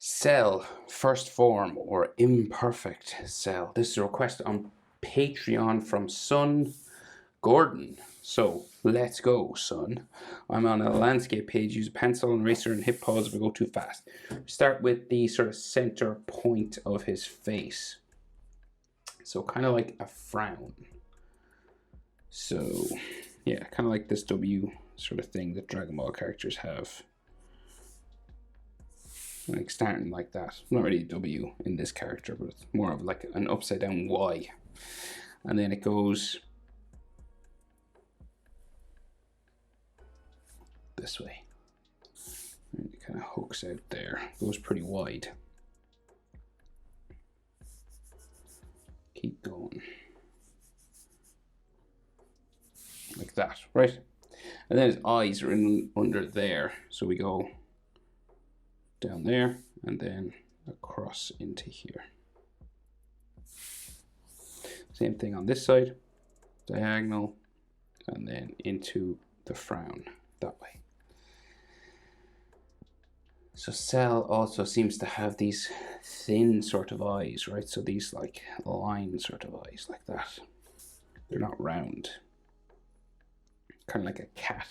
Cell, first form, or imperfect cell. This is a request on Patreon from Son Gordon. So let's go, son. I'm on a landscape page. Use a pencil and eraser and hit pause if I go too fast. Start with the sort of center point of his face. So kind of like a frown. So yeah, kind of like this W sort of thing that Dragon Ball characters have. Like starting like that. Not really a W in this character, but it's more of like an upside down Y. And then it goes this way. And it kind of hooks out there. Goes pretty wide. Keep going. Like that, right? And then his eyes are in under there. So we go down there and then across into here. Same thing on this side, diagonal, and then into the frown that way. So Cell also seems to have these thin sort of eyes, right? So these like line sort of eyes like that. They're not round. Kind of like a cat.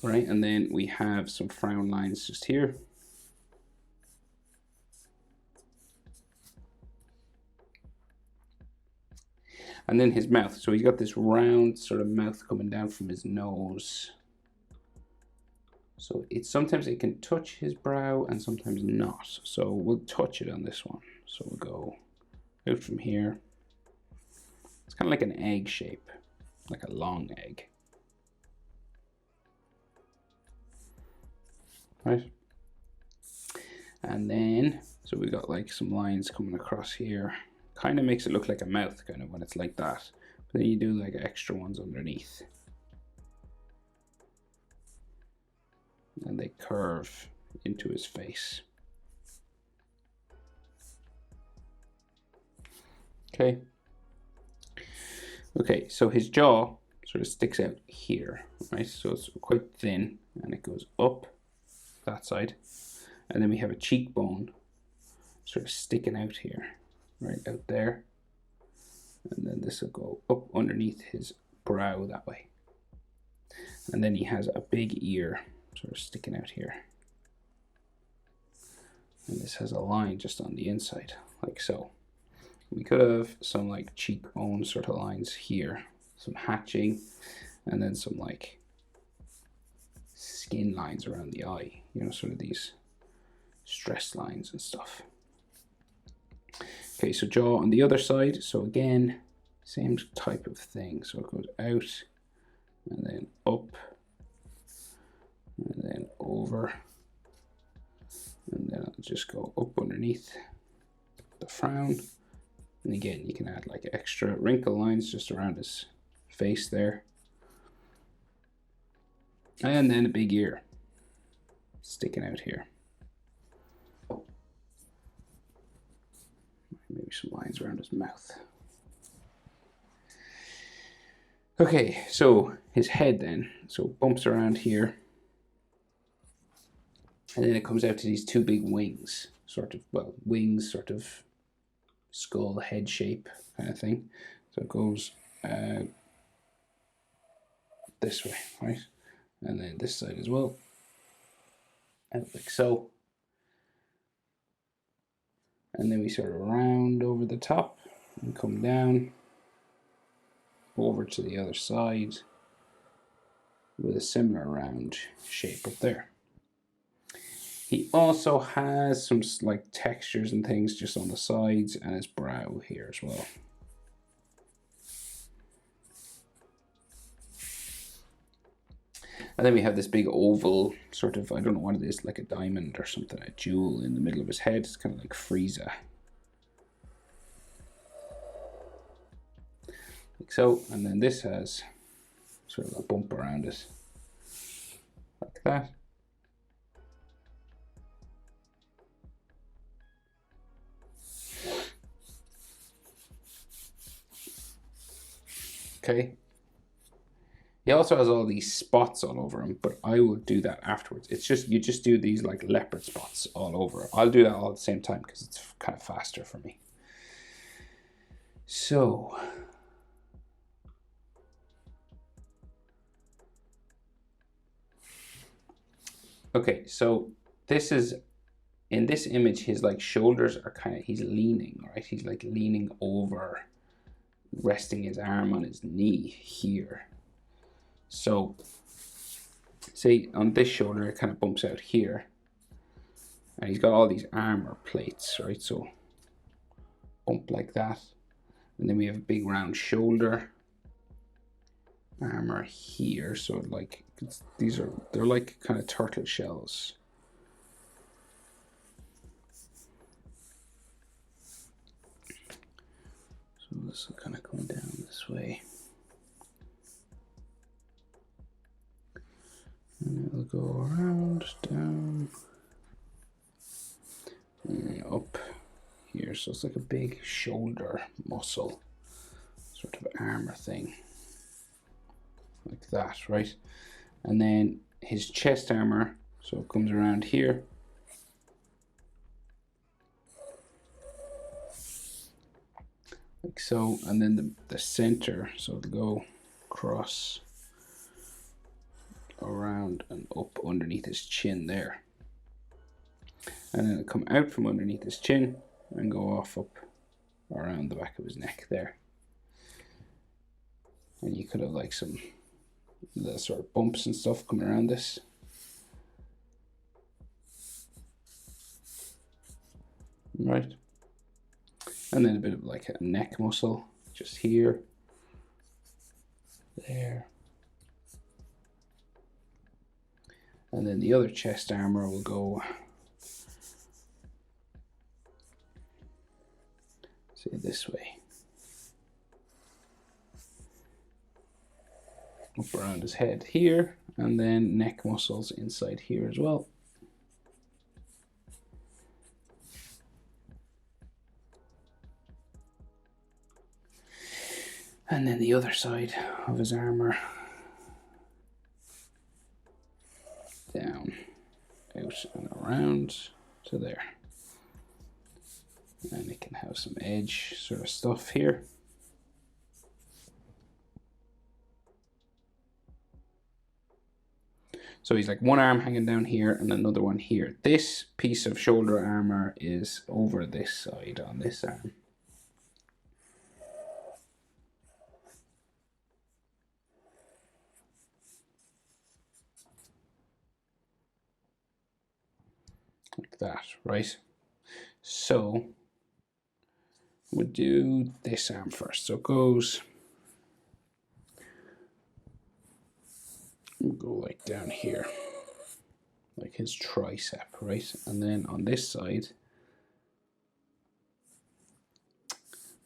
Right, and then we have some frown lines just here. And then his mouth. So he's got this round sort of mouth coming down from his nose. So sometimes it can touch his brow and sometimes not. So we'll touch it on this one. So we'll go out from here. It's kind of like an egg shape, like a long egg. Right? And then, so we got like some lines coming across here. Kind of makes it look like a mouth kind of when it's like that. But then you do like extra ones underneath. And they curve into his face. Okay. Okay, so his jaw sort of sticks out here, right? So it's quite thin and it goes up that side. And then we have a cheekbone sort of sticking out here, right out there. And then this will go up underneath his brow that way. And then he has a big ear sort of sticking out here. And this has a line just on the inside, like so. We could have some like cheekbone sort of lines here, some hatching, and then some like skin lines around the eye, you know, sort of these stress lines and stuff. Okay, so jaw on the other side. So again, same type of thing. So it goes out and then up and then over. And then I'll just go up underneath the frown. And again, you can add like extra wrinkle lines just around his face there. And then a big ear sticking out here. Maybe some lines around his mouth. Okay, so his head then. So bumps around here. And then it comes out to these two big wings. Sort of, well, wings, sort of skull head shape kind of thing. So it goes this way, right? And then this side as well. And like so. And then we sort of round over the top and come down over to the other side with a similar round shape up there. He also has some like textures and things just on the sides and his brow here as well. And then we have this big oval sort of, I don't know what it is, like a diamond or something, a jewel in the middle of his head. It's kind of like Frieza. Like so, and then this has sort of a bump around it, like that. Okay. He also has all these spots all over him, but I will do that afterwards. It's just, you just do these like leopard spots all over. I'll do that all at the same time because it's kind of faster for me. So, okay, so this is, in this image, his like shoulders are kind of, he's leaning, right? He's like leaning over, resting his arm on his knee here. So say on this shoulder, it kind of bumps out here. And he's got all these armor plates, right? So bump like that. And then we have a big round shoulder armor here. So like, they're like kind of turtle shells. So this will kind of come down this way. And it'll go around, down, and up here. So it's like a big shoulder muscle sort of armor thing. Like that, right? And then his chest armor, so it comes around here. Like so, and then the center, so it'll go across, around and up underneath his chin there. And then it'll come out from underneath his chin and go off up around the back of his neck there. And you could have like some little sort of bumps and stuff coming around this. Right. And then a bit of like a neck muscle just here, there. And then the other chest armor will go, say this way, up around his head here, and then neck muscles inside here as well. And then the other side of his armor, down, out and around to there. And it can have some edge sort of stuff here. So he's like one arm hanging down here and another one here. This piece of shoulder armor is over this side on this arm. Like that, right? So we'll do this arm first. So it goes, we'll go like down here, like his tricep, right? And then on this side,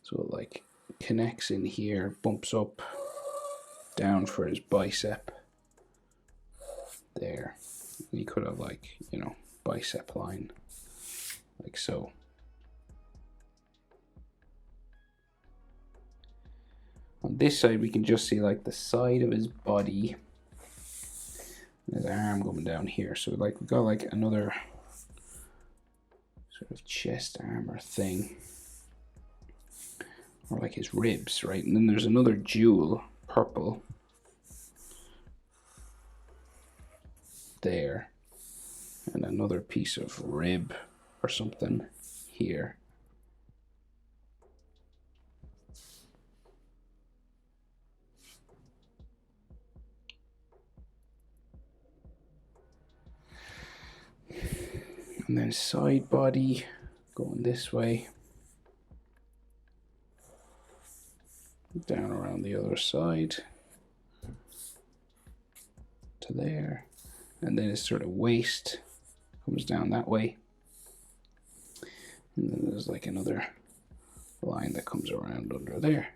so it like connects in here, bumps up, down for his bicep, there. You could have like, you know, bicep line, like so. On this side, we can just see like the side of his body, and his arm going down here. So like we've got like another sort of chest armor thing, or like his ribs, right? And then there's another jewel, purple, there, and another piece of rib or something here. And then side body going this way, down around the other side to there, and then his sort of waist comes down that way, and then there's like another line that comes around under there.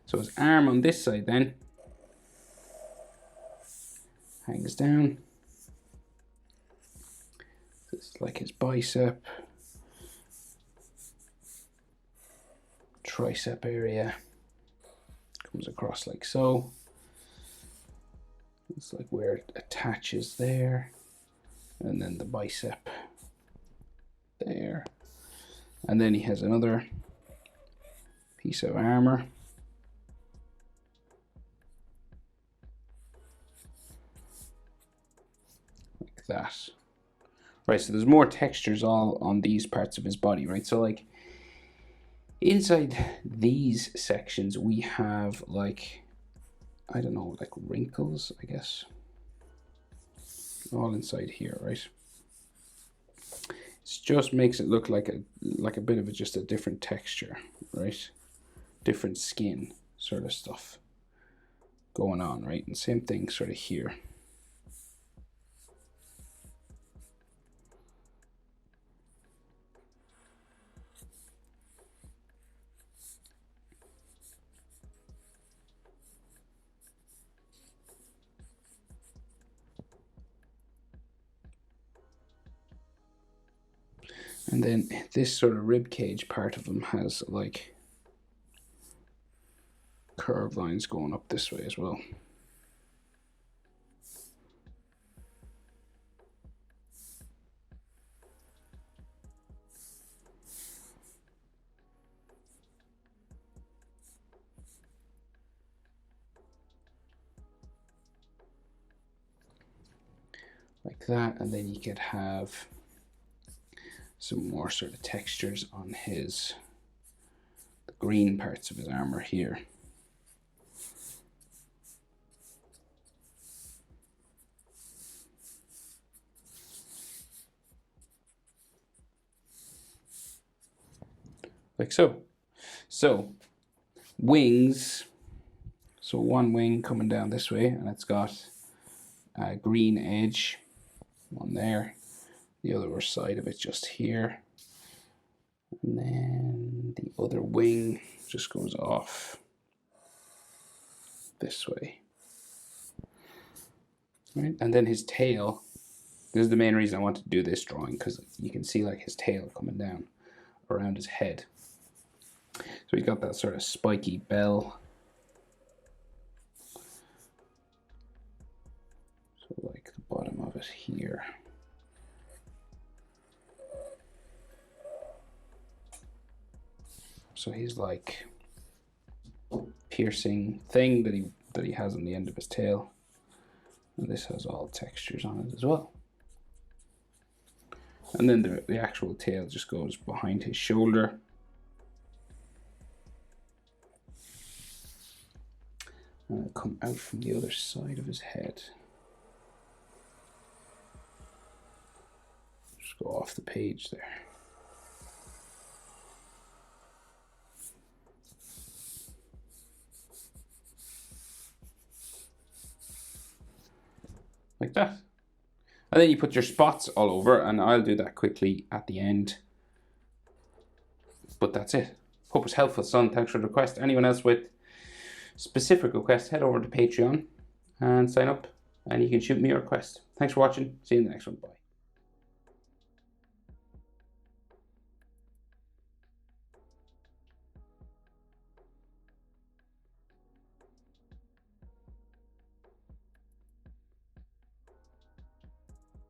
So his arm on this side then hangs down. This is like his bicep, tricep area. Comes across like so. It's like where it attaches there. And then the bicep there. And then he has another piece of armor. Like that. Right, so there's more textures all on these parts of his body, right? So like inside these sections we have like, I don't know, like wrinkles, I guess. All inside here, right? It just makes it look like a bit of just a different texture, right? Different skin sort of stuff going on, right? And same thing sort of here. And then this sort of rib cage part of him has like curved lines going up this way as well. Like that, and then you could have some more sort of textures on the green parts of his armor here. Like so. So, wings. So one wing coming down this way, and it's got a green edge on there. The other side of it just here. And then the other wing just goes off this way. Right? And then his tail. This is the main reason I wanted to do this drawing, because you can see like his tail coming down around his head. So he's got that sort of spiky bell. So like the bottom of it here. So he's like piercing thing that he has on the end of his tail. And this has all textures on it as well. And then the actual tail just goes behind his shoulder. And it'll come out from the other side of his head. Just go off the page there. Like that. And then you put your spots all over, and I'll do that quickly at the end. But that's it. Hope it's helpful, son. Thanks for the request. Anyone else with specific requests, head over to Patreon and sign up, and you can shoot me a request. Thanks for watching. See you in the next one. Bye.